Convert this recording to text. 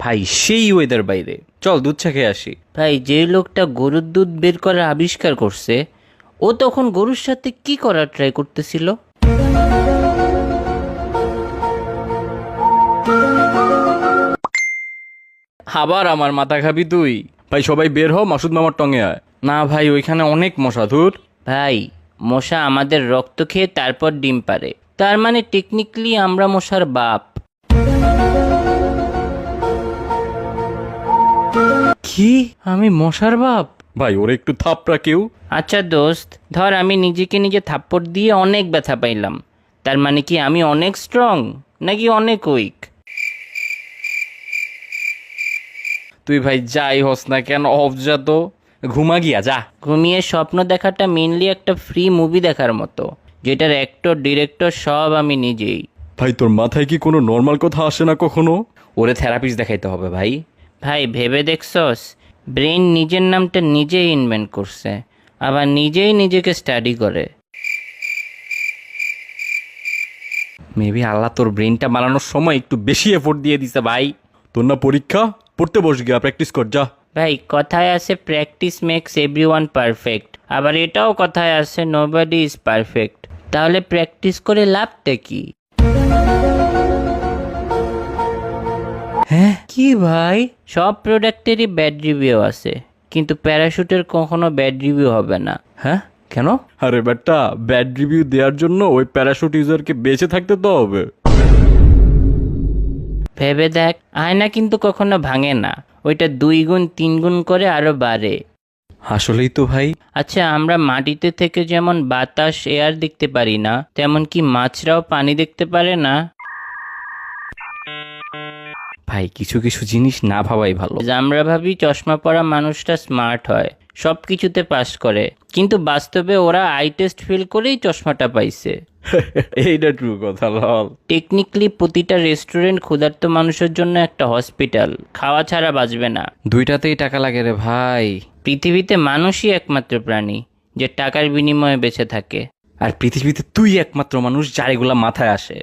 ভাই সেই ওয়েদার বাইরে, চল দুধ চা খেয়ে আসি। ভাই যে লোকটা গরুর দুধ বের করার আবিষ্কার করছে ও তখন গরুর সাথে কি করার ট্রাই করতেছিল? আবার আমার মাথা খাবি তুই? ভাই সবাই বের হ, মাসুদ মামার টঙে আয়। না ভাই, ওইখানে অনেক মশা। ধুর। ভাই মশা আমাদের রক্ত খেয়ে তারপর ডিম পারে, তার মানে টেকনিক্যালি আমরা মশার বাপ। কি? আমি মশার বাপ? ভাই ওরে একটু থাপড়া কেউ। আচ্ছা দোস্ত, ধর আমি নিজেকে নিজে থাপ্পড় দিয়ে অনেক ব্যথা পাইলাম, তার মানে কি আমি অনেক স্ট্রং নাকি অনেক উইক? তুই ভাই যাই হস না কেন, অফ যা তো, ঘুমা গিয়া যা। ঘুমিয়ে স্বপ্ন দেখাটা মেনলি একটা ফ্রি মুভি দেখার মতো, যেটার অ্যাক্টর ডিরেক্টর সব আমি নিজেই। ভাই তোর মাথায় কি কোনো নর্মাল কথা আসে না কখনো? ওরে থেরাপিস্ট দেখাইতে হবে ভাই। ভাই ভেবে দেখছস, ব্রেন নিজের নামটা নিজেই ইনভেন্ট করছে, আবার নিজেই নিজেকে স্টাডি করে। মেবি আল্লাহ তোর ব্রেনটা বানানোর সময় একটু বেশি এফোর্ট দিয়ে দিছে ভাই। তোর না পরীক্ষা, পড়তে বস গিয়া, প্র্যাকটিস কর যা। ভাই কথায় আছে প্র্যাকটিস মেক্স এভরিওয়ান পারফেক্ট, আবার এটাও কথায় আছে নোবডি ইজ পারফেক্ট। তাহলে প্র্যাকটিস করে লাভটা কি? হ্যাঁ কি ভাই, সব প্রোডাক্টেরই ব্যাড রিভিউ আছে, কিন্তু প্যারাশুটের কখনো ব্যাড রিভিউ হবে না। হ্যাঁ কেন? আরে বেটা, ব্যাড রিভিউ দেওয়ার জন্য ওই প্যারাশুট ইউজারকে বেঁচে থাকতে তো হবে। ভেবে দেখ, আয়না কিন্তু কখনো ভাঙে না, ওইটা 2 গুণ 3 গুণ করে আরো বাড়ে। আসলেই তো ভাই। আচ্ছা, আমরা মাটিতে থেকে যেমন বাতাস এয়ার দেখতে পারি না, তেমন কি মাছরাও পানি দেখতে পারে না? ভাই কিছু কিছু জিনিস না ভাবাই ভালো। আমরা ভাবি চশমা পরা মানুষটা স্মার্ট হয়, সব কিছুতে পাস করে, কিন্তু বাস্তবে ওরা আই টেস্ট ফেল করেই চশমাটা পাইছে। এইটা ট্রু কথা লল। টেকনিক্যালি প্রতিটা রেস্টুরেন্ট ক্ষুধার্ত মানুষের জন্য একটা হসপিটাল, খাওয়া ছাড়া বাঁচবে না। দুইটাতেই টাকা লাগে রে ভাই। পৃথিবীতে মানুষই একমাত্র প্রাণী যে টাকার বিনিময়ে বেঁচে থাকে। আর পৃথিবীতে তুই একমাত্র মানুষ যার এগুলা মাথায় আসে।